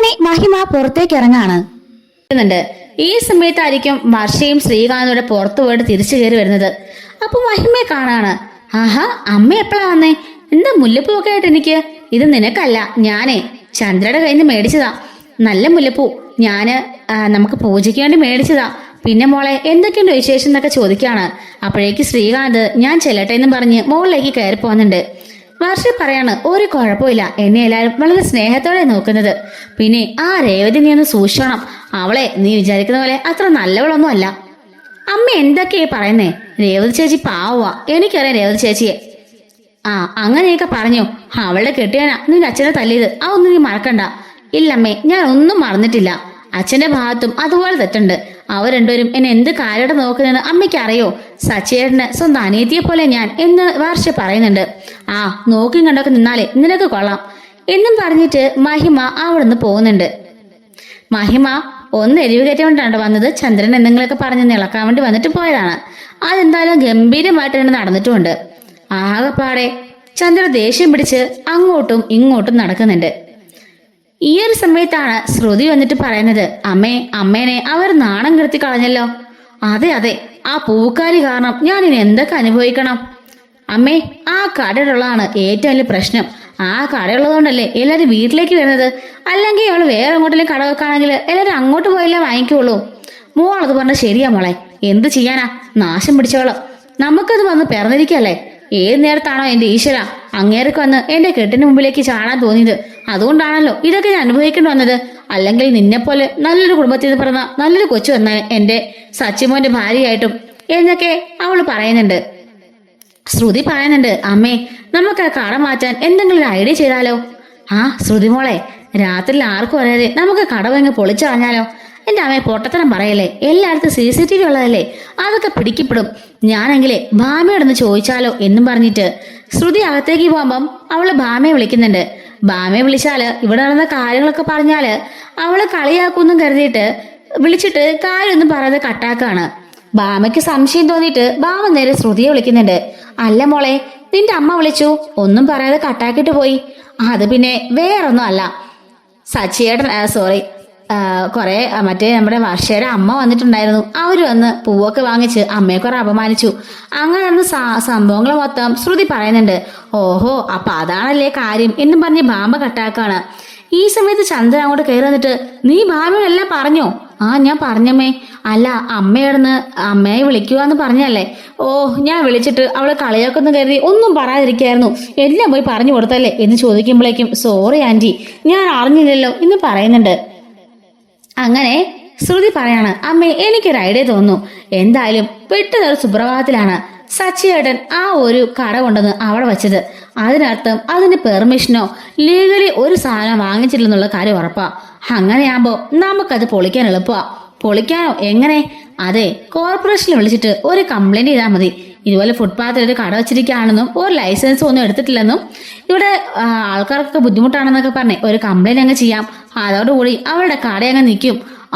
അങ്ങനെ മഹിമ പുറത്തേക്ക് ഇറങ്ങാണ്. ഈ സമയത്തായിരിക്കും വർഷയും ശ്രീകാന്തോടെ പുറത്തു പോയിട്ട് തിരിച്ചു കയറി വരുന്നത്. അപ്പൊ മഹിമയെ കാണാണ്. ആഹാ, അമ്മ എപ്പോഴാ വന്നേ? എന്താ മുല്ലപ്പൂ ഒക്കെ ആയിട്ട് എനിക്ക്? ഇത് നിനക്കല്ല, ഞാനേ ചന്ദ്രയുടെ കയ്യിൽ നിന്ന് മേടിച്ചതാ. നല്ല മുല്ലപ്പൂ ഞാന് നമുക്ക് പൂജയ്ക്ക് വേണ്ടി മേടിച്ചതാ. പിന്നെ മോളെ എന്തൊക്കെയുണ്ട് വിശേഷം എന്നൊക്കെ ചോദിക്കാണ്. അപ്പോഴേക്ക് ശ്രീകാന്ത് ഞാൻ ചെല്ലട്ടെ എന്ന് പറഞ്ഞ് മുകളിലേക്ക് കയറി പോകുന്നുണ്ട്. വർഷ പറയാണ്, ഒരു കുഴപ്പമില്ല, എന്നെ എല്ലാവരും വളരെ സ്നേഹത്തോടെ നോക്കുന്നത്. പിന്നെ ആ രേവതി നീ ഒന്ന് സൂക്ഷിക്കണം. അവളെ നീ വിചാരിക്കുന്ന പോലെ അത്ര നല്ലവളൊന്നും അല്ല. അമ്മ എന്തൊക്കെയാ പറയുന്നേ? രേവതി ചേച്ചി പാവുക, എനിക്കറിയാം രേവതി ചേച്ചിയെ. ആ അങ്ങനെയൊക്കെ പറഞ്ഞു. അവളുടെ കെട്ടിയാനാ നിന്റെ അച്ഛനെ തല്ലിയത്, അതൊന്നും നീ മറക്കണ്ട. ഇല്ലമ്മേ, ഞാൻ ഒന്നും മറന്നിട്ടില്ല. അച്ഛന്റെ ഭാഗത്തും അതുപോലെ തെറ്റുണ്ട്. അവർ രണ്ടുപേരും എന്നെ എന്ത് കാര്യമായിട്ട് നോക്കുന്നതെന്ന് അമ്മയ്ക്ക് അറിയോ? സച്ചേട്ടന് സ്വന്തം അനിയത്തിയെ പോലെ ഞാൻ എന്ന് വർഷ പറയുന്നുണ്ട്. ആ നോക്കിയും കണ്ടൊക്കെ നിന്നാലേ നിനക്ക് കൊള്ളാം എന്നും പറഞ്ഞിട്ട് മഹിമ അവിടുന്ന് പോകുന്നുണ്ട്. മഹിമ ഒന്ന് എരിവ് കയറ്റാൻ വേണ്ടിയാണ് വന്നത്. ചന്ദ്രൻ എന്തെങ്കിലുമൊക്കെ പറഞ്ഞ് നിളക്കാൻ വേണ്ടി വന്നിട്ട് പോയതാണ്. അതെന്തായാലും ഗംഭീരമായിട്ട് തന്നെ നടന്നിട്ടുമുണ്ട്. ആകെപ്പാടെ ചന്ദ്ര ദേഷ്യം പിടിച്ച് അങ്ങോട്ടും ഇങ്ങോട്ടും നടക്കുന്നുണ്ട്. ഈ ഒരു സമയത്താണ് ശ്രുതി വന്നിട്ട് പറയുന്നത്, അമ്മേനെ അവർ നാണം കെടുത്തി കളഞ്ഞല്ലോ. അതെ അതെ, ആ പൂക്കാരി കാരണം ഞാൻ ഇനി എന്തൊക്കെ അനുഭവിക്കണം. അമ്മേ, ആ കടയുള്ളതാണ് ഏറ്റവും വലിയ പ്രശ്നം. ആ കടയുള്ളതുകൊണ്ടല്ലേ എല്ലാരും വീട്ടിലേക്ക് വരുന്നത്. അല്ലെങ്കിൽ അവള് വേറെ എങ്ങോട്ടെങ്കിലും കട വെക്കാണെങ്കിൽ എല്ലാരും അങ്ങോട്ട് പോയല്ലേ വാങ്ങിക്കുള്ളൂ. മോളത് പറഞ്ഞ ശരിയാ മോളെ, എന്ത് ചെയ്യാനാ, നാശം പിടിച്ചോളാം. നമുക്കത് വന്ന് പിറന്നിരിക്കല്ലേ. ഏത് നേരത്താണോ എന്റെ ഈശ്വര അങ്ങേർക്ക് വന്ന് എന്റെ കെട്ടിന് മുമ്പിലേക്ക് ചാടാൻ തോന്നിയത്. അതുകൊണ്ടാണല്ലോ ഇതൊക്കെ ഞാൻ അനുഭവിക്കേണ്ടി വന്നത്. അല്ലെങ്കിൽ നിന്നെപ്പോലെ നല്ലൊരു കുടുംബത്തിൽ നിന്ന് പറഞ്ഞ നല്ലൊരു കൊച്ചു വന്നാൽ എന്റെ സച്ചിമോന്റെ ഭാര്യയായിട്ടും എന്നൊക്കെ അവള് പറയുന്നുണ്ട്. ശ്രുതി പറയുന്നുണ്ട്, അമ്മേ നമുക്ക് ആ കട മാറ്റാൻ എന്തെങ്കിലും ഒരു ഐഡിയ ചെയ്താലോ? ആ ശ്രുതി മോളെ, രാത്രിയിൽ ആർക്കും അറിയാതെ നമുക്ക് കട വാങ്ങി പൊളിച്ചു കളഞ്ഞാലോ? എന്റെ അമ്മയെ പൊട്ടത്തരം പറയല്ലേ, എല്ലായിടത്തും CCTV ഉള്ളതല്ലേ, അതൊക്കെ പിടിക്കപ്പെടും. ഞാനെങ്കിലേ ഭാമയോടൊന്ന് ചോദിച്ചാലോ എന്നും പറഞ്ഞിട്ട് ശ്രുതി അകത്തേക്ക് പോകുമ്പം അവള് ഭാമയെ വിളിക്കുന്നുണ്ട്. ഭാമയെ വിളിച്ചാല് ഇവിടെ നടന്ന കാര്യങ്ങളൊക്കെ പറഞ്ഞാല് അവള് കളിയാക്കുമെന്നും കരുതിയിട്ട് വിളിച്ചിട്ട് കാര്യമൊന്നും പറയാതെ കട്ടാക്കാണ്. ഭാമയ്ക്ക് സംശയം തോന്നിയിട്ട് ഭാമ നേരെ ശ്രുതിയെ വിളിക്കുന്നുണ്ട്. അല്ല മോളെ, നിന്റെ അമ്മ വിളിച്ചു, ഒന്നും പറയാതെ കട്ടാക്കിട്ട് പോയി. അത് പിന്നെ വേറൊന്നും അല്ല, സച്ചിയേട്ടൻ സോറി കുറെ മറ്റേ നമ്മുടെ വർഷയുടെ അമ്മ വന്നിട്ടുണ്ടായിരുന്നു. അവര് വന്ന് പൂവൊക്കെ വാങ്ങിച്ച് അമ്മയെ കുറെ അപമാനിച്ചു. അങ്ങനെ നടന്ന സംഭവങ്ങൾ മൊത്തം ശ്രുതി പറയുന്നുണ്ട്. ഓഹോ, അപ്പൊ അതാണല്ലേ കാര്യം എന്നും പറഞ്ഞ് ഭാമ കട്ടാക്കാണ്. ഈ സമയത്ത് ചന്ദ്രൻ അങ്ങോട്ട് കയറി വന്നിട്ട്, നീ ഭാമയോടെല്ലാം പറഞ്ഞോ? ആ ഞാൻ പറഞ്ഞമ്മേ. അല്ല, അമ്മയോടന്ന് അമ്മയെ വിളിക്കുവാന്ന് പറഞ്ഞല്ലേ? ഓ, ഞാൻ വിളിച്ചിട്ട് അവളെ കളിയാക്കൊന്നും കരുതി ഒന്നും പറയാതിരിക്കായിരുന്നു, എല്ലാം പോയി പറഞ്ഞു കൊടുത്തല്ലേ എന്ന് ചോദിക്കുമ്പോഴേക്കും സോറി ആന്റി, ഞാൻ അറിഞ്ഞില്ലല്ലോ എന്ന് പറയുന്നുണ്ട്. അങ്ങനെ ശ്രുതി പറയാണ്, അമ്മേ എനിക്കൊരു ഐഡിയ തോന്നുന്നു. എന്തായാലും പെട്ടെന്നൊരു സുപ്രഭാതത്തിലാണ് സച്ചിയേട്ടൻ ആ ഒരു കട കൊണ്ടുവന്ന് അവിടെ വെച്ചത്. അതിനർത്ഥം അതിന് പെർമിഷനോ ലീഗലി ഒരു സാധനം വാങ്ങിച്ചില്ലെന്നുള്ള കാര്യം ഉറപ്പാ. അങ്ങനെയാകുമ്പോ നമുക്കത് പൊളിക്കാൻ എളുപ്പമാ. പൊളിക്കാനോ എങ്ങനെ? അതെ, കോർപ്പറേഷനിൽ വിളിച്ചിട്ട് ഒരു കംപ്ലൈന്റ് ചെയ്താൽ മതി. ഇതുപോലെ ഫുട്പാത്തിൽ ഒരു കട വെച്ചിരിക്കുകയാണെന്നും ഒരു ലൈസൻസ് ഒന്നും എടുത്തിട്ടില്ലെന്നും ഇവിടെ ആൾക്കാർക്കൊക്കെ ബുദ്ധിമുട്ടാണെന്നൊക്കെ പറഞ്ഞേ ഒരു കംപ്ലൈന്റ് അങ്ങ് ചെയ്യാം. അതോടുകൂടി അവരുടെ കട അങ്ങ് നിൽക്കും.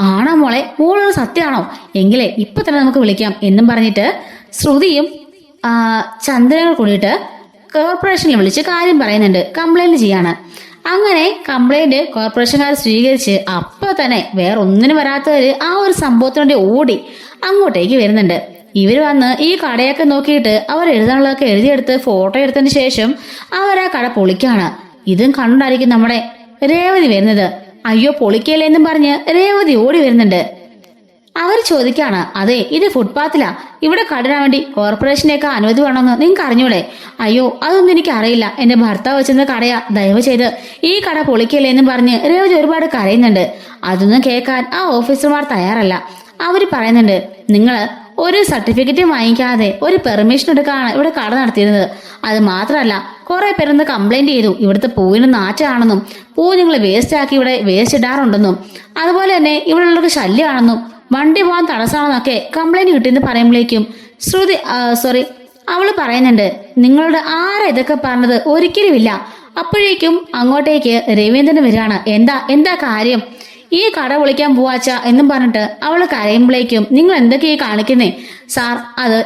ആണോ മോളെ, മോളൊരു സത്യമാണോ? എങ്കിലേ ഇപ്പൊ തന്നെ നമുക്ക് വിളിക്കാം എന്നും പറഞ്ഞിട്ട് ശ്രുതിയും ചന്ദ്രനും കൂടിയിട്ട് കോർപ്പറേഷനിൽ വിളിച്ച് കാര്യം പറയുന്നുണ്ട്, കംപ്ലൈന്റ് ചെയ്യാണ്. അങ്ങനെ കംപ്ലൈന്റ് കോർപ്പറേഷൻകാർ സ്വീകരിച്ച് അപ്പൊ തന്നെ വേറെ ഒന്നിനും വരാത്തവര് ആ ഒരു സംഭവത്തിനുവേണ്ടി ഓടി അങ്ങോട്ടേക്ക് വരുന്നുണ്ട്. ഇവര് വന്ന് ഈ കടയൊക്കെ നോക്കിയിട്ട് അവർ എഴുതാനുള്ളതൊക്കെ എഴുതിയെടുത്ത് ഫോട്ടോ എടുത്തതിന് ശേഷം അവരാ കട പൊളിക്കാണ്. ഇതും കണ്ടായിരിക്കും നമ്മുടെ രേവതി വരുന്നത്. അയ്യോ പൊളിക്കല്ലേ എന്നും പറഞ്ഞ് രേവതി ഓടി വരുന്നുണ്ട്. അവർ ചോദിക്കാണ്, അതെ ഇത് ഫുട്പാത്തിലാ, ഇവിടെ കടനാൻ വേണ്ടി കോർപ്പറേഷനേക്ക് അനുമതി വേണമെന്ന് നിങ്ങൾക്ക് അറിഞ്ഞൂടെ? അയ്യോ അതൊന്നും എനിക്ക് അറിയില്ല, എന്റെ ഭർത്താവ് വെച്ചിരുന്ന കടയാ, ദയവ് ചെയ്ത് ഈ കട പൊളിക്കല്ലേ എന്നും പറഞ്ഞ് രേവതി ഒരുപാട് കരയുന്നുണ്ട്. അതൊന്നും കേൾക്കാൻ ആ ഓഫീസർമാർ തയ്യാറല്ല. അവര് പറയുന്നുണ്ട്, നിങ്ങള് ഒരു സർട്ടിഫിക്കറ്റ് വാങ്ങിക്കാതെ ഒരു പെർമിഷൻ എടുക്കാണ് ഇവിടെ കട നടത്തിയിരുന്നത്. അത് മാത്രമല്ല കുറെ പേരൊന്ന് കംപ്ലൈന്റ് ചെയ്തു, ഇവിടുത്തെ പൂവിന് നാറ്റാണെന്നും പൂ നിങ്ങൾ വേസ്റ്റ് ആക്കി ഇവിടെ വേസ്റ്റ് ഇടാറുണ്ടെന്നും അതുപോലെ തന്നെ ഇവിടെ ഉള്ളവർക്ക് ശല്യമാണെന്നും വണ്ടി പോകാൻ തടസ്സമാണെന്നൊക്കെ കംപ്ലൈന്റ് കിട്ടിയെന്ന് പറയുമ്പോഴേക്കും ശ്രുതി അവള് പറയുന്നുണ്ട്, നിങ്ങളുടെ ആരാ ഇതൊക്കെ പറഞ്ഞത്? ഒരിക്കലും ഇല്ല. അപ്പോഴേക്കും അങ്ങോട്ടേക്ക് രവീന്ദ്രൻ വരികയാണ്. എന്താ കാര്യം? ഈ കട വിളിക്കാൻ പോവാച്ച എന്നും പറഞ്ഞിട്ട് അവള് കരയുമ്പോഴേക്കും നിങ്ങൾ എന്തൊക്കെയാ കാണിക്കുന്നേ സാർ?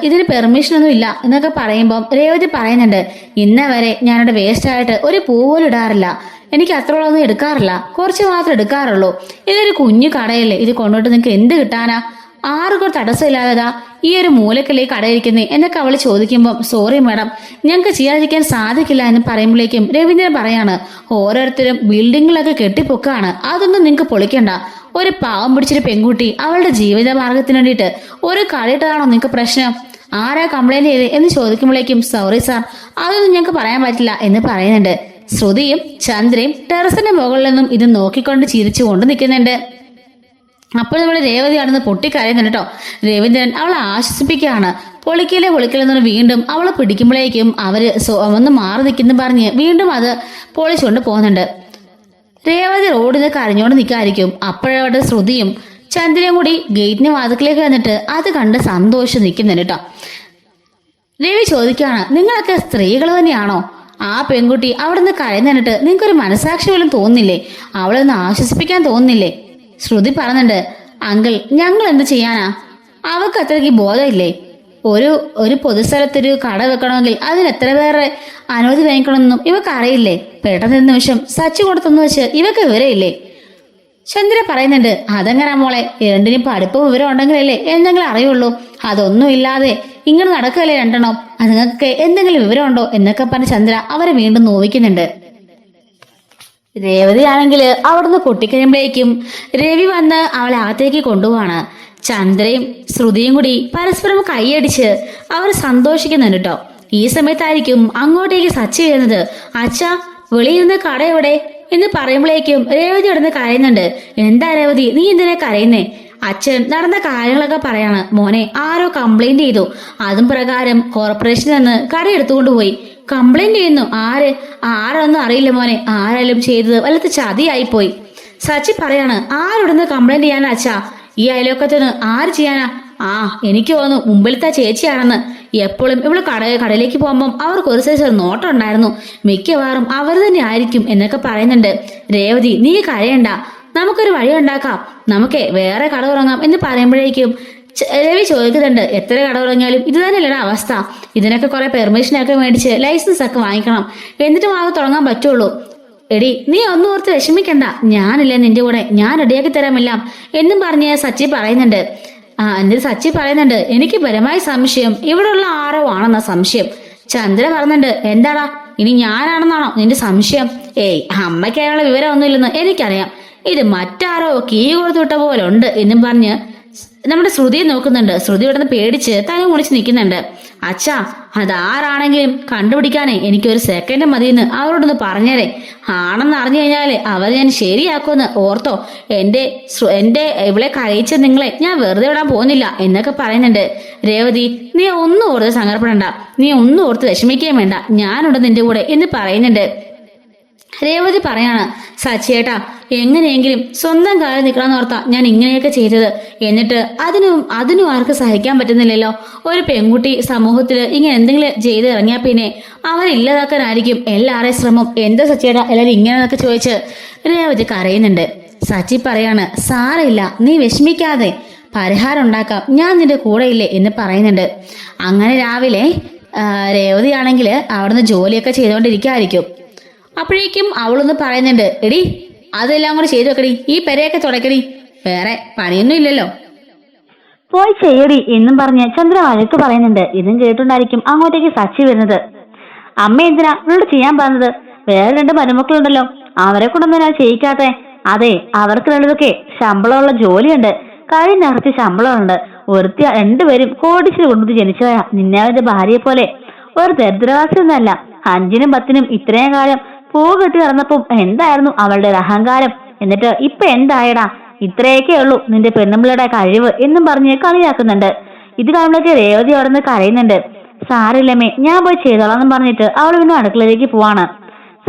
ഇതിന് പെർമിഷൻ ഒന്നും ഇല്ല എന്നൊക്കെ പറയുമ്പോൾ രേവതി പറയുന്നുണ്ട്, ഇന്ന വരെ ഞാനിവിടെ വേസ്റ്റ് ആയിട്ട് ഒരു പൂ പോലും ഇടാറില്ല. എനിക്ക് അത്രയോളൊന്നും എടുക്കാറില്ല, കുറച്ച് മാത്രം എടുക്കാറുള്ളൂ. ഇതൊരു കുഞ്ഞു കടയല്ലേ, ഇത് കൊണ്ടുപോയിട്ട് നിങ്ങൾക്ക് എന്ത് കിട്ടാനാ? ആർക്കും തടസ്സമില്ലാതെതാ ഈ ഒരു മൂലക്കല്ലേ കടയിരിക്കുന്നേ എന്നൊക്കെ അവള് ചോദിക്കുമ്പോൾ സോറി മാഡം, ഞങ്ങൾക്ക് ചെയ്യാതിരിക്കാൻ സാധിക്കില്ല എന്ന് പറയുമ്പോഴേക്കും രവീന്ദ്രൻ പറയാണ്, ഓരോരുത്തരും ബിൽഡിങ്ങുകളൊക്കെ കെട്ടിപ്പൊക്കാണ്, അതൊന്നും നിങ്ങൾക്ക് പൊളിക്കണ്ട. ഒരു പാവം പിടിച്ചൊരു പെൺകുട്ടി അവളുടെ ജീവിത മാർഗത്തിന് വേണ്ടിയിട്ട് ഒരു കടയിട്ടതാണോ നിങ്ങൾക്ക് പ്രശ്നം? ആരാ കംപ്ലൈന്റ് ചെയ്ത് എന്ന് ചോദിക്കുമ്പോഴേക്കും സോറി സാർ, അതൊന്നും ഞങ്ങൾക്ക് പറയാൻ പറ്റില്ല എന്ന് പറയുന്നുണ്ട്. ശ്രുതിയും ചന്ദ്രയും ടെറസിന്റെ മുകളിൽ നിന്നും ഇത് നോക്കിക്കൊണ്ട് ചിരിച്ചുകൊണ്ട് നിൽക്കുന്നുണ്ട്. അപ്പോൾ നമ്മുടെ രേവതി ആണെന്ന് പൊട്ടിക്കരയുന്നുണ്ട് കേട്ടോ. രവീന്ദ്രൻ അവളെ ആശ്വസിപ്പിക്കുകയാണ്. പൊളിക്കലെന്ന് വീണ്ടും അവളെ പിടിക്കുമ്പോഴേക്കും അവര് ഒന്ന് മാറി നിൽക്കുന്നു പറഞ്ഞ് വീണ്ടും അത് പൊളിച്ചുകൊണ്ട് പോകുന്നുണ്ട്. രേവതി റോഡിൽ നിന്ന് കരഞ്ഞോണ്ട് നിൽക്കായിരിക്കും. അപ്പോഴവിടെ ശ്രുതിയും ചന്ദ്രയും കൂടി ഗേറ്റിന് വാതിക്കലേക്ക് വന്നിട്ട് അത് കണ്ട് സന്തോഷം നിൽക്കുന്നുണ്ട് കേട്ടോ. രവി ചോദിക്കുകയാണ്, നിങ്ങളൊക്കെ സ്ത്രീകൾ തന്നെയാണോ? ആ പെൺകുട്ടി അവിടെ നിന്ന് കരയുന്നിട്ട് നിങ്ങൾക്കൊരു മനസാക്ഷി പോലും തോന്നുന്നില്ലേ? അവളെ ഒന്ന് ആശ്വസിപ്പിക്കാൻ തോന്നുന്നില്ലേ? ശ്രുതി പറയുന്നുണ്ട്, അങ്കിൾ ഞങ്ങൾ എന്ത് ചെയ്യാനാ? അവൾക്ക് അത്രയ്ക്ക് ബോധമില്ലേ? ഒരു പൊതുസ്ഥലത്തൊരു കട വെക്കണമെങ്കിൽ അതിന് എത്ര പേരെ അനുമതി വാങ്ങിക്കണമെന്നും ഇവക്ക് അറിയില്ലേ? പെട്ടെന്ന് നിമിഷം സച്ചി കൊടുത്തെന്ന് വെച്ച് ഇവക്ക് വിവരമില്ലേ? ചന്ദ്ര പറയുന്നുണ്ട്, അതെങ്ങനെ മോളെ, രണ്ടിനും പഠിപ്പും വിവരം ഉണ്ടെങ്കിലല്ലേ എന്തെങ്കിലും അറിയുള്ളൂ. അതൊന്നും ഇല്ലാതെ ഇങ്ങനെ നടക്കുകയല്ലേ രണ്ടെണ്ണം, അത് നിങ്ങൾക്ക് എന്തെങ്കിലും വിവരമുണ്ടോ എന്നൊക്കെ പറഞ്ഞ് ചന്ദ്ര അവരെ വീണ്ടും നോവിക്കുന്നുണ്ട്. രേവതി ആണെങ്കിൽ അവിടുന്ന് പൊട്ടിക്കഴിയുമ്പോഴേക്കും രവി വന്ന് അവളെ അകത്തേക്ക് കൊണ്ടുപോവാണ്. ചന്ദ്രയും ശ്രുതിയും കൂടി പരസ്പരം കൈയടിച്ച് അവർ സന്തോഷിക്കുന്നുണ്ട് കേട്ടോ. ഈ സമയത്തായിരിക്കും അങ്ങോട്ടേക്ക് സച്ചി വരുന്നത്. അച്ഛാ, വെളിയിരുന്ന് കട എവിടെ എന്ന് പറയുമ്പോഴേക്കും രേവതി അവിടെ നിന്ന് കരയുന്നുണ്ട്. എന്താ രേവതി, നീ എന്തിനാ കരയുന്നേ? അച്ഛൻ നടന്ന കാര്യങ്ങളൊക്കെ പറയാണ്. മോനെ, ആരോ കംപ്ലൈന്റ് ചെയ്തു, അതും പ്രകാരം കോർപ്പറേഷനിൽ നിന്ന് കട എടുത്തുകൊണ്ട് പോയി. കംപ്ലൈന്റ് ചെയ്യുന്നു? ആരൊന്നും അറിയില്ല മോനെ, ആരാലും ചെയ്തത് വല്ലത്ത് ചതിയായിപ്പോയി. സച്ചി പറയാണ്, ആരോടൊന്ന് കംപ്ലൈന്റ് ചെയ്യാനാ അച്ഛാ? ഈ അയലോക്കത്തിന് ആര് ചെയ്യാനാ? എനിക്ക് തോന്നുന്നു മുമ്പിലത്തെ ചേച്ചിയാണെന്ന്. എപ്പോഴും ഇവള് കടയിലേക്ക് പോകുമ്പം അവർക്ക് ഒരു സൈസ് നോട്ടം ഉണ്ടായിരുന്നു, മിക്കവാറും അവർ തന്നെ ആയിരിക്കും എന്നൊക്കെ പറയുന്നുണ്ട്. രേവതി, നീ കരയണ്ട, നമുക്കൊരു വഴി ഉണ്ടാക്കാം, നമുക്ക് വേറെ കട തുടങ്ങാം എന്ന് പറയുമ്പോഴേക്കും രവി ചോദിക്കുന്നുണ്ട്, എത്ര കട തുടങ്ങിയാലും ഇത് തന്നെയല്ലടാ അവസ്ഥ. ഇതിനൊക്കെ കുറെ പെർമിഷനൊക്കെ മേടിച്ച് ലൈസൻസ് ഒക്കെ വാങ്ങിക്കണം, എന്നിട്ടും അത് തുടങ്ങാൻ പറ്റുള്ളൂ. എടി, നീ ഒന്നും ഓർത്ത് വിഷമിക്കണ്ട, ഞാനില്ല നിന്റെ കൂടെ, ഞാൻ റെഡിയാക്കി തരാമെല്ലാം എന്നും പറഞ്ഞ് സച്ചി പറയുന്നുണ്ട്. എന്നിട്ട് സച്ചി പറയുന്നുണ്ട്, എനിക്ക് പരമായ സംശയം ഇവിടെയുള്ള ആരോ ആണെന്ന സംശയം. ചന്ദ്ര പറയുന്നുണ്ട്, എന്താടാ, ഇനി ഞാനാണെന്നാണോ നിന്റെ സംശയം? അമ്മയ്ക്ക് അയാളുടെ വിവരം ഒന്നുമില്ലെന്ന് എനിക്കറിയാം, ഇത് മറ്റാരോ കീ കൊടുത്തു വിട്ട പോലെ ഉണ്ട് എന്നും പറഞ്ഞ് നമ്മുടെ ശ്രുതിയെ നോക്കുന്നുണ്ട്. ശ്രുതി ഇവിടെ നിന്ന് പേടിച്ച് തല മുണിച്ച് നിൽക്കുന്നുണ്ട്. അച്ഛാ, അതാരാണെങ്കിലും കണ്ടുപിടിക്കാനേ എനിക്കൊരു സെക്കൻഡ് മതിയെന്ന് അവരോടൊന്ന് പറഞ്ഞേരെ. ആണെന്ന് അറിഞ്ഞു കഴിഞ്ഞാല് അവർ ഞാൻ ശരിയാക്കുമെന്ന് ഓർത്തോ. എന്റെ ഇവളെ കരയിച്ച നിങ്ങളെ ഞാൻ വെറുതെ വിടാൻ പോകുന്നില്ല എന്നൊക്കെ പറയുന്നുണ്ട്. രേവതി, നീ ഒന്നും ഓർത്ത് സങ്കടപ്പെടണ്ട, നീ ഒന്നും ഓർത്ത് വിഷമിക്കുകയും വേണ്ട, ഞാനുണ്ട് നിന്റെ കൂടെ എന്ന് പറയുന്നുണ്ട്. രേവതി പറയാണ്, സച്ചിയേട്ടാ, എങ്ങനെയെങ്കിലും സ്വന്തം കാര്യം നിൽക്കണമെന്ന് ഓർത്താ ഞാൻ ഇങ്ങനെയൊക്കെ ചെയ്തത്. എന്നിട്ട് അതിനും ആർക്ക് സഹിക്കാൻ പറ്റുന്നില്ലല്ലോ. ഒരു പെൺകുട്ടി സമൂഹത്തിൽ ഇങ്ങനെ എന്തെങ്കിലും ചെയ്ത് ഇറങ്ങിയാൽ പിന്നെ അവരില്ലാതാക്കാനായിരിക്കും എല്ലാവരുടെയും ശ്രമം. എന്താ സച്ചിയേട്ടാ എല്ലാവരും ഇങ്ങനെയൊക്കെ ചോദിച്ച് രേവതി കരയുന്നുണ്ട്. സച്ചി പറയാണ്, സാരമില്ല, നീ വിഷമിക്കാതെ, പരിഹാരം ഉണ്ടാക്കാം, ഞാൻ നിന്റെ കൂടെ ഇല്ലേ എന്ന് പറയുന്നുണ്ട്. അങ്ങനെ രാവിലെ രേവതി ആണെങ്കിൽ അവിടുന്ന് ജോലിയൊക്കെ ചെയ്തുകൊണ്ടിരിക്കായിരിക്കും. അപ്പോഴേക്കും അവളൊന്ന് പറയുന്നുണ്ട്, എടി അതെല്ലാം കൂടി ചെയ്തു വെക്കടി, ഈ പെരയൊക്കെ തുടക്കടി, വേറെ പണിയൊന്നും ഇല്ലല്ലോ, പോയി ചെയ്യടി എന്നും പറഞ്ഞ് ചന്ദ്ര വഴക്ക് പറയുന്നുണ്ട്. ഇതും കേട്ടുണ്ടായിരിക്കും അങ്ങോട്ടേക്ക് സച്ചി വരുന്നത്. അമ്മ എന്തിനാ ഇവളോട് ചെയ്യാൻ പറഞ്ഞത്? വേറെ 2 മരുമക്കളുണ്ടല്ലോ, അവരെ കൊണ്ടൊന്നും ഞാൻ ചെയ്യിക്കാത്തെ. അതെ, അവർക്ക് രണ്ടതൊക്കെ ശമ്പളമുള്ള ജോലിയുണ്ട്, കൈ നിറച്ച് ശമ്പളമുണ്ട്. ഒരുത്തി 2 പേരും കോടീശ്വരി കൊണ്ടു ജനിച്ചവരാ. നിന്നെ അവന്റെ ഭാര്യയെ പോലെ ഒരു ദരിദ്രവാസിയൊന്നുമല്ല. 5നും 10നും ഇത്രയും കാലം പൂ കെട്ടി നടന്നപ്പം എന്തായിരുന്നു അവളുടെ അഹങ്കാരം? എന്നിട്ട് ഇപ്പൊ എന്തായടാ? ഇത്രയൊക്കെ ഉള്ളൂ നിന്റെ പെണ്ണുമ്പിളുടെ കഴിവ് എന്നും പറഞ്ഞ് കളിയാക്കുന്നുണ്ട്. ഇത് കാണുമ്പോഴൊക്കെ രേവതി അവിടെ നിന്ന് കരയുന്നുണ്ട്. സാരില്ലമ്മേ, ഞാൻ പോയി ചെയ്തോളാന്നും പറഞ്ഞിട്ട് അവൾ പിന്നെ അടുക്കളയിലേക്ക് പോവാണ്.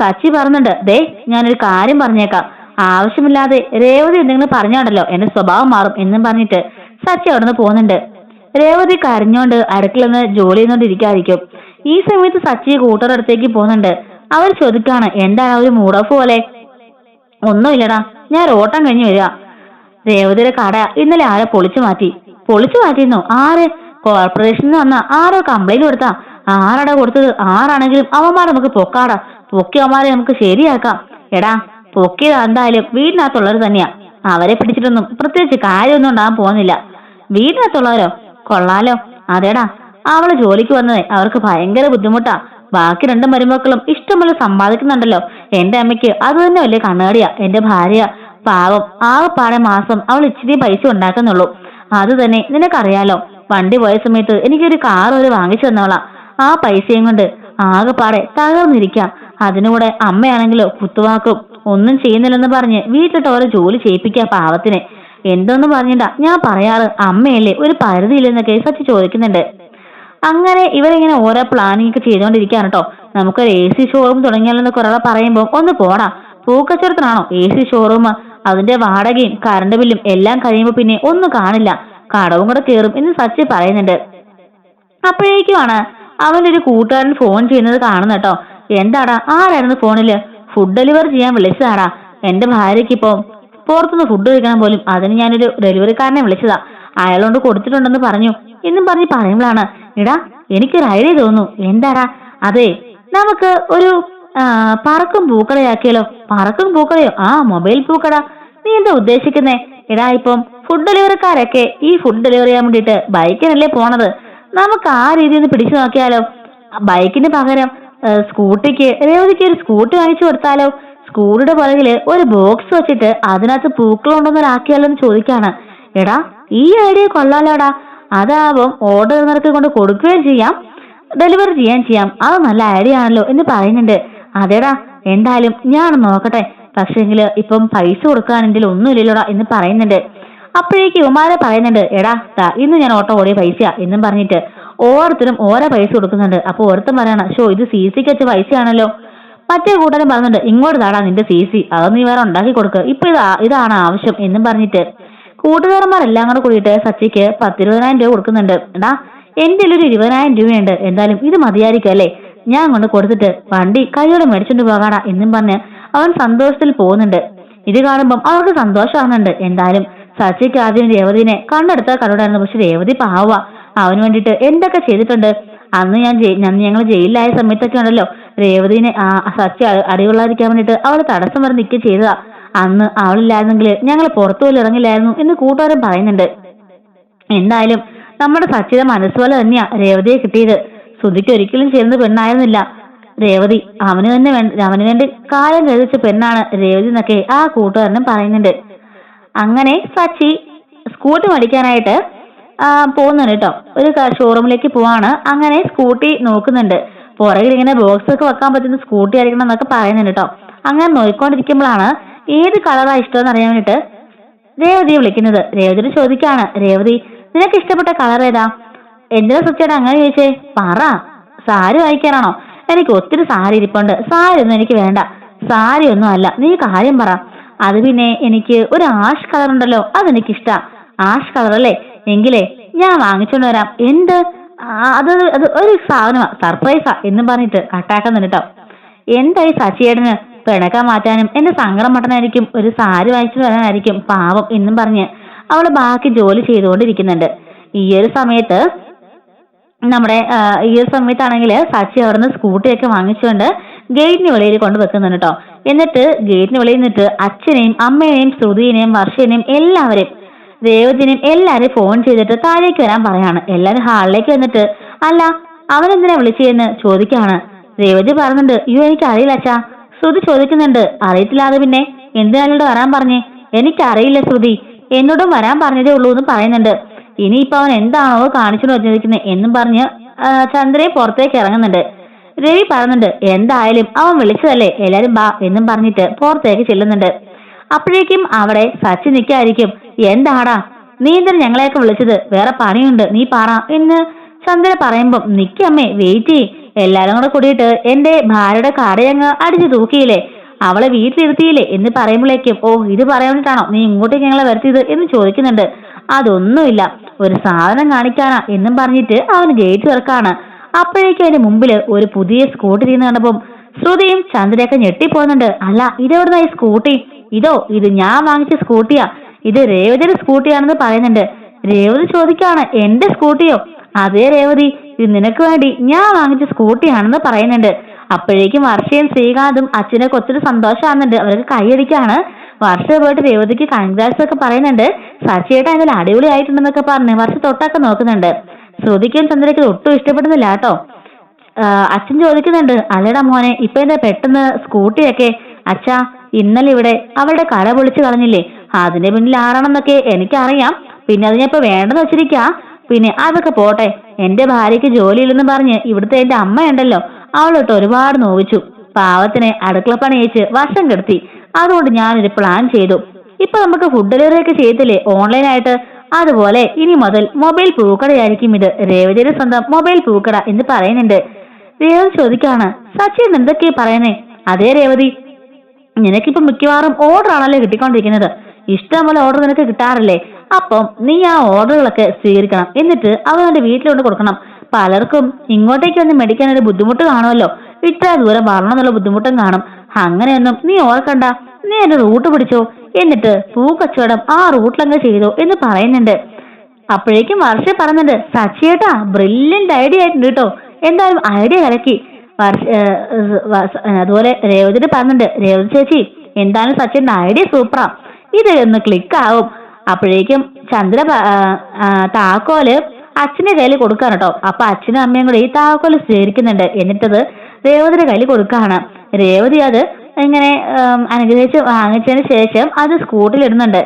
സച്ചി പറഞ്ഞിട്ടുണ്ട്, ദേ ഞാനൊരു കാര്യം പറഞ്ഞേക്കാം, ആവശ്യമില്ലാതെ രേവതി എന്തെങ്കിലും പറഞ്ഞാണല്ലോ എന്റെ സ്വഭാവം മാറും എന്നും പറഞ്ഞിട്ട് സച്ചി അവിടെ നിന്ന് പോകുന്നുണ്ട്. രേവതി കരഞ്ഞോണ്ട് അടുക്കളയിൽ നിന്ന് ജോലി ചെയ്തോണ്ടിരിക്കായിരിക്കും. ഈ സമയത്ത് സച്ചി കൂട്ടറുടെ അടുത്തേക്ക് പോകുന്നുണ്ട്. അവർ ചോദിക്കാണ്, എന്താണ് ഒരു മൂഡ് ഓഫ് പോലെ? ഒന്നുമില്ലടാ, ഞാൻ ഓട്ടം കഴിഞ്ഞ് വരിക. രേവതിയുടെ കട ഇന്നലെ ആരെ പൊളിച്ചു മാറ്റിയിരുന്നു? ആര്? കോർപ്പറേഷനിൽ വന്ന ആരോ കംപ്ലൈന്റ് കൊടുത്താ? ആരാടാ കൊടുത്തത്? ആരാണെങ്കിലും അവന്മാരെ നമുക്ക് പൊക്കി അവന്മാരെ നമുക്ക് ശരിയാക്കാം. എടാ പൊക്കിയത് എന്തായാലും വീടിനകത്തുള്ളവർ തന്നെയാ. അവരെ പിടിച്ചിട്ടൊന്നും പ്രത്യേകിച്ച് കാര്യമൊന്നും ഉണ്ടാകാൻ പോകുന്നില്ല. വീടിനകത്തുള്ളവരോ? കൊള്ളാലോ. അതേടാ, അവള് ജോലിക്ക് വന്നതേ അവർക്ക് ഭയങ്കര ബുദ്ധിമുട്ടാ. ബാക്കി രണ്ട് മരുമക്കളും ഇഷ്ടംപോലെ സമ്പാദിക്കുന്നുണ്ടല്ലോ. എന്റെ അമ്മയ്ക്ക് അത് തന്നെ വലിയ കണ്ണാടിയാ. എന്റെ ഭാര്യ പാവം, ആകെപ്പാടെ മാസം അവൾ ഇച്ചിരി പൈസ ഉണ്ടാക്കുന്നുള്ളൂ. അത് തന്നെ നിനക്കറിയാലോ. വണ്ടി പോയ സമയത്ത് എനിക്കൊരു കാർ ഒരു വാങ്ങിച്ചു തന്നോളാം. ആ പൈസയും കൊണ്ട് ആകെപ്പാടെ തകർന്നിരിക്കാം. അതിനുകൂടെ അമ്മയാണെങ്കിലോ കുത്തുവാക്കും. ഒന്നും ചെയ്യുന്നില്ലെന്ന് പറഞ്ഞ് വീട്ടിലിട്ട് ഓരോ ജോലി ചെയ്യിപ്പിക്കുക പാവത്തിന്. എന്തോന്ന് പറഞ്ഞിട്ടാ ഞാൻ പറയാറ്, അമ്മയല്ലേ, ഒരു പരിധിയില്ലെന്നൊക്കെ സച്ചി ചോദിക്കുന്നുണ്ട്. അങ്ങനെ ഇവരിങ്ങനെ ഓരോ പ്ലാനിങ് ഒക്കെ ചെയ്തുകൊണ്ടിരിക്കുകയാണ് കേട്ടോ. നമുക്കൊരു AC ഷോറൂം തുടങ്ങിയാലെന്നൊക്കെ ഒരാളെ പറയുമ്പോൾ ഒന്ന് പോടാ, പൂക്കച്ചവടത്തിനാണോ AC ഷോറൂം? അതിന്റെ വാടകയും കറണ്ട് ബില്ലും എല്ലാം കഴിയുമ്പോൾ പിന്നെ ഒന്നും കാണില്ല, കടവും കൂടെ കയറും എന്ന് സച്ചി പറയുന്നുണ്ട്. അപ്പോഴേക്കുമാണ് അവന്റെ ഒരു കൂട്ടുകാരൻ ഫോൺ ചെയ്യുന്നത് കാണുന്ന കേട്ടോ. എന്താടാ, ആരായിരുന്നു ഫോണില്? ഫുഡ് ഡെലിവറി ചെയ്യാൻ വിളിച്ചതാടാ. എന്റെ ഭാര്യയ്ക്ക് ഇപ്പൊ പുറത്തുനിന്ന് ഫുഡ് കഴിക്കണം പോലും, അതിന് ഞാനൊരു ഡെലിവറിക്കാരനെ വിളിച്ചതാ. അയാളോണ്ട് കൊടുത്തിട്ടുണ്ടെന്ന് പറഞ്ഞു എന്നും പറഞ്ഞ് പറയുമ്പോഴാണ്, എടാ എനിക്കൊരു ഐഡിയ തോന്നുന്നു. എന്താടാ? അതെ, നമുക്ക് ഒരു പറക്കും പൂക്കടയാക്കിയാലോ? പറക്കും പൂക്കടയോ? ആ, മൊബൈൽ പൂക്കട. നീ എന്താ ഉദ്ദേശിക്കുന്നേ? എടാ, ഇപ്പം ഫുഡ് ഡെലിവറിക്കാരൊക്കെ ഈ ഫുഡ് ഡെലിവറി ചെയ്യാൻ വേണ്ടിയിട്ട് ബൈക്കിനല്ലേ പോണത്. നമുക്ക് ആ രീതിയിൽ നിന്ന് പിടിച്ചു നോക്കിയാലോ? ബൈക്കിന് പകരം സ്കൂട്ടിക്ക് രേവതിക്ക് ഒരു സ്കൂട്ടി വാങ്ങിച്ചു കൊടുത്താലോ? സ്കൂട്ടിയുടെ പുറകില് ഒരു ബോക്സ് വെച്ചിട്ട് അതിനകത്ത് പൂക്കളുണ്ടോന്നൊരാക്കിയാലോ എന്ന് ചോദിക്കാണ്. എടാ, ഈ ഐഡിയ കൊള്ളാലോടാ. അതാവും ഓർഡർ നിരക്ക് കൊണ്ട് കൊടുക്കുകയും ചെയ്യാം, ഡെലിവറി ചെയ്യാം. അത് നല്ല ഐഡിയ ആണല്ലോ എന്ന് പറയുന്നുണ്ട്. അതേടാ, എന്തായാലും ഞാൻ നോക്കട്ടെ. പക്ഷേങ്കില് ഇപ്പം പൈസ കൊടുക്കാൻ എൻ്റെ ഒന്നുമില്ലല്ലോടാ എന്ന് പറയുന്നുണ്ട്. അപ്പോഴേക്ക് ഉമാരെ പറയുന്നുണ്ട്, എടാ ഇന്ന് ഞാൻ ഓട്ടോ ഓടിയ പൈസയാ എന്നും പറഞ്ഞിട്ട് ഓരോരുത്തരും ഓരോ പൈസ കൊടുക്കുന്നുണ്ട്. അപ്പൊ ഓരോരുത്തരും പറയണ, ഷോ ഇത് CCക്ക് വെച്ച പൈസയാണല്ലോ. മറ്റേ കൂട്ടരും പറയുന്നുണ്ട്, ഇങ്ങോട്ട് താടാ നിന്റെ CC, അത് നീ വേറെ ഉണ്ടാക്കി കൊടുക്കുക, ഇപ്പൊ ഇതാണ് ആവശ്യം എന്നും പറഞ്ഞിട്ട് കൂട്ടുകാരന്മാരെല്ലാം കൂടെ കൂടിയിട്ട് സച്ചിക്ക് 10-20,000 രൂപ കൊടുക്കുന്നുണ്ട്. എടാ, എന്റെ ഒരു 20,000 രൂപയുണ്ട്, എന്തായാലും ഇത് മതിയായിരിക്കും അല്ലേ? ഞാൻ കൊണ്ട് കൊടുത്തിട്ട് വണ്ടി കൈയോടെ മേടിച്ചോണ്ട് പോകാടാ എന്നും പറഞ്ഞ് അവൻ സന്തോഷത്തിൽ പോകുന്നുണ്ട്. ഇത് കാണുമ്പം അവർക്ക് സന്തോഷമാകുന്നുണ്ട്. എന്തായാലും സച്ചിക്ക് ആദ്യം രേവതിനെ കണ്ടെടുത്ത കടോടായിരുന്നു. പക്ഷെ രേവതി പാവ, അവന് വേണ്ടിയിട്ട് എന്തൊക്കെ ചെയ്തിട്ടുണ്ട്. അന്ന് ഞങ്ങൾ ജയിലിലായ സമയത്തൊക്കെ ഉണ്ടല്ലോ, രേവതിനെ സച്ചി അടികൊള്ളാതിരിക്കാൻ വേണ്ടിയിട്ട് അവൾ തടസ്സം വരെ നിൽക്കുക ചെയ്തതാ. അന്ന് അവളില്ലായിരുന്നെങ്കിൽ ഞങ്ങൾ പുറത്തു പോലും ഇറങ്ങില്ലായിരുന്നു എന്ന് കൂട്ടുകാരൻ പറയുന്നുണ്ട്. എന്തായാലും നമ്മുടെ സച്ചിയുടെ മനസ്സുപോലെ തന്നെയാ രേവതിയെ കിട്ടിയത്. ശ്രുതിക്ക് ഒരിക്കലും ചേർന്ന് പെണ്ണായിരുന്നില്ല രേവതി. അവന് വേണ്ടി കാലം കഴിച്ച പെണ്ണാണ് രേവതി എന്നൊക്കെ ആ കൂട്ടുകാരനും പറയുന്നുണ്ട്. അങ്ങനെ സച്ചി സ്കൂട്ടി മേടിക്കാനായിട്ട് പോകുന്നുണ്ട് കേട്ടോ. ഒരു ഷോറൂമിലേക്ക് പോവാണ്. അങ്ങനെ സ്കൂട്ടി നോക്കുന്നുണ്ട്. പുറകിൽ ഇങ്ങനെ ബോക്സ് ഒക്കെ വെക്കാൻ പറ്റുന്ന സ്കൂട്ടി ആയിരിക്കണം എന്നൊക്കെ പറയുന്നുണ്ട് കേട്ടോ. അങ്ങനെ നോക്കിക്കൊണ്ടിരിക്കുമ്പോഴാണ് ഏത് കളറാ ഇഷ്ടമെന്ന് അറിയാൻ വേണ്ടിട്ട് രേവതിയെ വിളിക്കുന്നത്. രേവതിയോട് ചോദിക്കാണ്, രേവതി നിനക്ക് ഇഷ്ടപ്പെട്ട കളർ ഏതാ? എന്തിനാ സച്ചിയുടെ അങ്ങനെ ചോദിച്ചേ? പറ, സാരി വാങ്ങിക്കാനാണോ? എനിക്ക് ഒത്തിരി സാരി ഇരിപ്പുണ്ട്. സാരി ഒന്നും എനിക്ക് വേണ്ട. സാരി ഒന്നും അല്ല, നീ കാര്യം പറ. അത് പിന്നെ എനിക്ക് ഒരു ആഷ് കളർ ഉണ്ടല്ലോ, അതെനിക്കിഷ്ടാ. ആഷ് കളർ അല്ലേ? എങ്കിലേ ഞാൻ വാങ്ങിച്ചോണ്ട് വരാം. എന്ത്? അത് ഒരു സാധനമാ, സർപ്രൈസാ എന്നും പറഞ്ഞിട്ട് കട്ടാക്കുന്നുണ്ട് കേട്ടോ. എന്തായി സച്ചിയേട്ടന്? പിണക്കാൻ മാറ്റാനും എന്റെ സങ്കടം മട്ടനായിരിക്കും, ഒരു സാരി വാങ്ങിച്ചു വരാനായിരിക്കും പാവം എന്നും പറഞ്ഞ് അവള് ബാക്കി ജോലി ചെയ്തുകൊണ്ടിരിക്കുന്നുണ്ട്. ഈ ഒരു സമയത്താണെങ്കിൽ സച്ചി അവിടുന്ന് സ്കൂട്ടിയൊക്കെ വാങ്ങിച്ചുകൊണ്ട് ഗേറ്റിന് വെളിയിൽ കൊണ്ട് വെക്കുന്നുണ്ട് കേട്ടോ. എന്നിട്ട് ഗേറ്റിന് വെളിയിൽ നിന്നിട്ട് അച്ഛനെയും അമ്മയെയും ശ്രുതിനെയും വർഷനെയും എല്ലാവരെയും രേവതിനെയും എല്ലാവരെയും ഫോൺ ചെയ്തിട്ട് താഴേക്ക് വരാൻ പറയാണ്. എല്ലാവരും ഹാളിലേക്ക് വന്നിട്ട്, അല്ല അവനെന്തിനാ വിളിച്ചതെന്ന് ചോദിക്കാണ്. രേവതി പറയുന്നുണ്ട്, അയ്യോ എനിക്ക് അറിയില്ല അച്ഛാ. ശ്രുതി ചോദിക്കുന്നുണ്ട്, അറിയത്തില്ലാതെ പിന്നെ എന്തിനാളോട് വരാൻ പറഞ്ഞേ? എനിക്കറിയില്ല ശ്രുതി, എന്നോടും വരാൻ പറഞ്ഞതേ ഉള്ളൂ എന്ന് പറയുന്നുണ്ട്. ഇനിയിപ്പോ അവൻ എന്താണോ കാണിച്ചു വെച്ചിരിക്കുന്നത് എന്നും പറഞ്ഞ് ചന്ദ്രയെ പുറത്തേക്ക് ഇറങ്ങുന്നുണ്ട്. രവി പറയുന്നുണ്ട്, എന്തായാലും അവൻ വിളിച്ചതല്ലേ, എല്ലാരും ബാ എന്നും പറഞ്ഞിട്ട് പുറത്തേക്ക് ചെല്ലുന്നുണ്ട്. അപ്പോഴേക്കും അവിടെ സച്ചി നിൽക്കായിരിക്കും. എന്താടാ നീ എന്തിനാ ഞങ്ങളെയൊക്കെ വിളിച്ചത്? വേറെ പണിയുണ്ട്, നീ പറ എന്ന് ചന്ദ്ര പറയുമ്പം, നിക്കമ്മേ വെയിറ്റ് ചെയ്യ്, എല്ലാരും കൂടെ കൂടിയിട്ട് എന്റെ ഭാര്യയുടെ കടയങ്ങ് അടിച്ചു തൂക്കിയില്ലേ, അവളെ വീട്ടിലിരുത്തിയില്ലേ എന്ന് പറയുമ്പോഴേക്കും, ഓ ഇത് പറയാൻ വേണ്ടിട്ടാണോ നീ ഇങ്ങോട്ടേക്ക് ഞങ്ങളെ വരുത്തിയത് എന്ന് ചോദിക്കുന്നുണ്ട്. അതൊന്നുമില്ല, ഒരു സാധനം കാണിക്കാനാ എന്നും പറഞ്ഞിട്ട് അവന് ഗേറ്റ് തുറക്കാണ്. അപ്പോഴേക്കും അതിന്റെ മുമ്പില് ഒരു പുതിയ സ്കൂട്ടി ഇരുന്ന് കണ്ടപ്പം ശ്രുതിയും ചന്ദ്രയൊക്കെ ഞെട്ടിപ്പോകുന്നുണ്ട്. അല്ല, ഇതെവിടുന്ന ഈ സ്കൂട്ടി? ഇത് ഞാൻ വാങ്ങിച്ച സ്കൂട്ടിയാ, ഇത് രേവതിയുടെ സ്കൂട്ടിയാണെന്ന് പറയുന്നുണ്ട്. രേവതി ചോദിക്കാണ്, എന്റെ സ്കൂട്ടിയോ? അതേ രേവതി, ഇത് നിനക്ക് വേണ്ടി ഞാൻ വാങ്ങിച്ച സ്കൂട്ടിയാണെന്ന് പറയുന്നുണ്ട്. അപ്പോഴേക്കും വർഷയും ശ്രീകാന്തും അച്ഛനൊക്കെ ഒത്തിരി സന്തോഷമാകുന്നുണ്ട്. അവർക്ക് കൈയടിക്കാണ്. വർഷ പോയിട്ട് രേവതിക്ക് കൺഗ്രാറ്റ്സ് ഒക്കെ പറയുന്നുണ്ട്. സച്ചിയേട്ടാ ഇതിൽ അടിപൊളിയായിട്ടുണ്ടെന്നൊക്കെ പറഞ്ഞ് വർഷ തൊട്ടൊക്കെ നോക്കുന്നുണ്ട്. ശ്രുതിക്കും ചന്ദ്രയ്ക്കും ഒട്ടും ഇഷ്ടപ്പെടുന്നില്ല കേട്ടോ. അച്ഛൻ ചോദിക്കുന്നുണ്ട്, അല്ലടാ മോനെ ഇപ്പൊ എന്താ പെട്ടെന്ന് സ്കൂട്ടിയൊക്കെ? അച്ഛാ, ഇന്നലെ ഇവിടെ അവളുടെ കട പൊളിച്ചു കളഞ്ഞില്ലേ, അതിന്റെ പിന്നിൽ ആരാണെന്നൊക്കെ എനിക്കറിയാം. പിന്നെ അത് ഞാൻ ഇപ്പൊ വേണ്ടെന്ന് വെച്ചിരിക്കാ. പിന്നെ അതൊക്കെ പോട്ടെ, എന്റെ ഭാര്യയ്ക്ക് ജോലിയില്ലെന്ന് പറഞ്ഞ് ഇവിടുത്തെ എന്റെ അമ്മയുണ്ടല്ലോ, അവളോട്ട് ഒരുപാട് നോവിച്ചു. പാവത്തിനെ അടുക്കളപ്പണി അയച്ച് വർഷം കെടുത്തി. അതുകൊണ്ട് ഞാനൊരു പ്ലാൻ ചെയ്തു. ഇപ്പൊ നമുക്ക് ഫുഡ് ഡെലിവറി ഒക്കെ ചെയ്തില്ലേ ഓൺലൈനായിട്ട്, അതുപോലെ ഇനി മുതൽ മൊബൈൽ പൂക്കടയായിരിക്കും ഇത്. രേവതിയുടെ സ്വന്തം മൊബൈൽ പൂക്കട എന്ന് പറയുന്നുണ്ട്. രേവതി ചോദിക്കാണ്, സച്ചിൻ എന്തൊക്കെയാ പറയുന്നേ? അതേ രേവതി, നിനക്കിപ്പോ മിക്കവാറും ഓർഡർ ആണല്ലോ കിട്ടിക്കൊണ്ടിരിക്കുന്നത്. ഇഷ്ടംപോലെ ഓർഡർ നിനക്ക് കിട്ടാറില്ലേ? അപ്പം നീ ആ ഓർഡറുകളൊക്കെ സ്വീകരിക്കണം. എന്നിട്ട് അവരുടെ വീട്ടിലോട്ട് കൊടുക്കണം. പലർക്കും ഇങ്ങോട്ടേക്ക് വന്ന് മേടിക്കാൻ ഒരു ബുദ്ധിമുട്ട് കാണുമല്ലോ, ഇത്ര ദൂരം വരണം എന്നുള്ള ബുദ്ധിമുട്ടും കാണും. അങ്ങനെയൊന്നും നീ ഓർക്കണ്ട, നീ എന്റെ റൂട്ട് പിടിച്ചോ, എന്നിട്ട് പൂക്കച്ചവടം ആ റൂട്ടിലങ്ങ് ചെയ്തോ എന്ന് പറയുന്നുണ്ട്. അപ്പോഴേക്കും വർഷ പറയുന്നുണ്ട്, സച്ചിയേട്ടാ ബ്രില്യന്റ് ഐഡിയ ആയിട്ടുണ്ട് കേട്ടോ, എന്തായാലും ഐഡിയ കലക്കി. അതുപോലെ രേവതിയുടെ പറഞ്ഞിട്ടുണ്ട്, രേവതി ചേച്ചി എന്തായാലും സച്ചിന്റെ ഐഡിയ സൂപ്പറാ, ഇത് ഒന്ന് ക്ലിക്ക് ആവും. അപ്പോഴേക്കും ചന്ദ്ര താക്കോല് അച്ഛന്റെ കയ്യിൽ കൊടുക്കാണ് കേട്ടോ. അപ്പൊ അച്ഛനും അമ്മയും കൂടെ ഈ താക്കോല് സ്വീകരിക്കുന്നുണ്ട്. എന്നിട്ടത് രേവതിയുടെ കയ്യിൽ കൊടുക്കാണ്. രേവതി അത് ഇങ്ങനെ അനുഗ്രഹിച്ച് വാങ്ങിച്ചതിന് ശേഷം അത് സ്കൂട്ടിൽ ഇടുന്നുണ്ട്.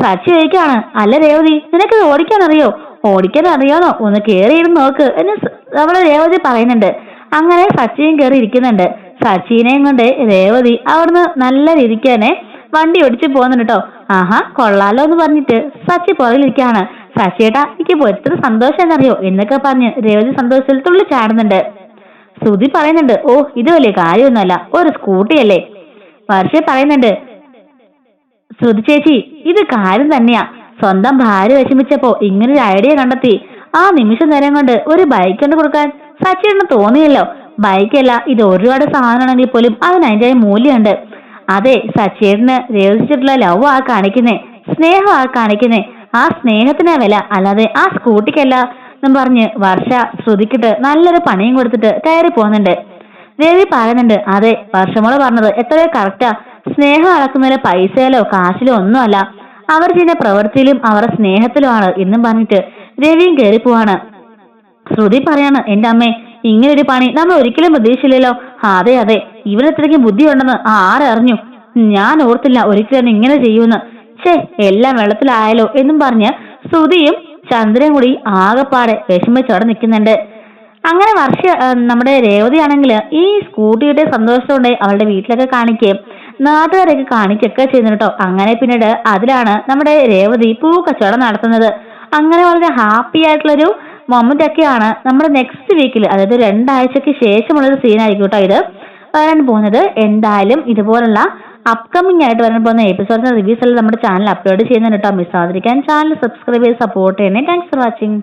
സച്ചി ചോദിക്കാണ്, അല്ല രേവതി നിനക്കത് ഓടിക്കാൻ അറിയോ? ഓടിക്കാൻ അറിയാണോ? ഒന്ന് കേറിയിരുന്ന് നോക്ക് എന്ന് നമ്മള് രേവതി പറയുന്നുണ്ട്. അങ്ങനെ സച്ചിയും കയറി ഇരിക്കുന്നുണ്ട്. സച്ചിനെയും കൊണ്ട് രേവതി അവിടുന്ന് നല്ല രീതിക്ക് തന്നെ വണ്ടി ഓടിച്ചു പോകുന്നുണ്ട് കേട്ടോ. ആഹാ കൊള്ളാലോ എന്ന് പറഞ്ഞിട്ട് സച്ചി പുറകിലിരിക്കാണ്. സച്ചിയേട്ടാ എനിക്ക് എത്ര സന്തോഷം എന്നറിയോ എന്നൊക്കെ പറഞ്ഞ് രേവതി സന്തോഷത്തിൽ തുള്ളി ചാടുന്നുണ്ട്. ശ്രുതി പറയുന്നുണ്ട്, ഓ ഇത് വലിയ കാര്യമൊന്നുമല്ല, ഒരു സ്കൂട്ടിയല്ലേ. വർഷ പറയുന്നുണ്ട്, ശ്രുതി ചേച്ചി ഇത് കാര്യം തന്നെയാ, സ്വന്തം ഭാര്യ വിഷമിച്ചപ്പോ ഇങ്ങനൊരു ഐഡിയ കണ്ടെത്തി. ആ നിമിഷ നേരം കൊണ്ട് ഒരു ബൈക്ക് കൊണ്ട് കൊടുക്കാൻ സച്ചിന് തോന്നിയല്ലോ. ബൈക്കല്ല, ഇത് ഒരുപാട് സാധനമാണെങ്കിൽ പോലും അതിന് അതിൻ്റെ മൂല്യമുണ്ട്. അതെ, സച്ചേട്ടന് രേവതിച്ചിട്ടുള്ള ലവ് ആ കാണിക്കുന്നേ, സ്നേഹം ആ കാണിക്കുന്നേ. ആ സ്നേഹത്തിനാ വില, അല്ലാതെ ആ സ്കൂട്ടിക്കല്ല എന്നും പറഞ്ഞ് വർഷ ശ്രുതിക്കിട്ട് നല്ലൊരു പണിയും കൊടുത്തിട്ട് കയറി പോകുന്നുണ്ട്. ദേവി പറയുന്നുണ്ട്, അതെ വർഷമോള് പറഞ്ഞത് എത്രയോ കറക്റ്റാ. സ്നേഹം അളക്കുന്നതിന് പൈസയിലോ കാശിലോ ഒന്നുമല്ല, അവർ ചെയ്യുന്ന പ്രവൃത്തിയിലും അവരുടെ സ്നേഹത്തിലുമാണ് എന്നും പറഞ്ഞിട്ട് രവിയും കയറി പോവാണ്. ശ്രുതി പറയാണ്, എന്റെ അമ്മേ ഇങ്ങനൊരു പണി നമ്മൾ ഒരിക്കലും പ്രതീക്ഷിച്ചില്ലല്ലോ. അതെ അതെ, ഇവരത്രയ്ക്കും ബുദ്ധിയുണ്ടെന്ന് ആരറിഞ്ഞു? ഞാൻ ഓർത്തില്ല ഒരിക്കലും ഇങ്ങനെ ചെയ്യുമെന്ന്. ഛേ, എല്ലാം വെള്ളത്തിലായാലോ എന്നും പറഞ്ഞ് ശ്രുതിയും ചന്ദ്രനും കൂടി ആകെപ്പാടെ വിഷമിച്ചോടെ നിൽക്കുന്നുണ്ട്. അങ്ങനെ നമ്മുടെ രേവതി ആണെങ്കിൽ ഈ സ്കൂട്ടിയുടെ സന്തോഷത്തോടെ അവളുടെ വീട്ടിലൊക്കെ കാണിക്കുകയും നാട്ടുകാരൊക്കെ കാണിക്കൊക്കെ ചെയ്യുന്നു കേട്ടോ. അങ്ങനെ പിന്നീട് അതിലാണ് നമ്മുടെ രേവതി പൂക്കച്ചവടം നടത്തുന്നത്. അങ്ങനെ വളരെ ഹാപ്പി ആയിട്ടുള്ളൊരു മൊമെന്റ് ഒക്കെയാണ് നമ്മുടെ നെക്സ്റ്റ് വീക്കിൽ, അതായത് 2 ആഴ്ചക്ക് ശേഷമുള്ളൊരു സീനായിരിക്കും കേട്ടോ ഇത് വരാൻ പോകുന്നത്. എന്തായാലും ഇതുപോലുള്ള അപ്കമിങ് ആയിട്ട് വരാൻ പോകുന്ന എപ്പിസോഡ്സ് റിവ്യൂസ് എല്ലാം നമ്മുടെ ചാനൽ അപ്ലോഡ് ചെയ്യുന്നുണ്ട് കേട്ടോ. മിസ് ആവാതിരിക്കാൻ ചാനൽ സബ്സ്ക്രൈബ് ചെയ്ത് സപ്പോർട്ട് ചെയ്യണേ. Thanks for watching.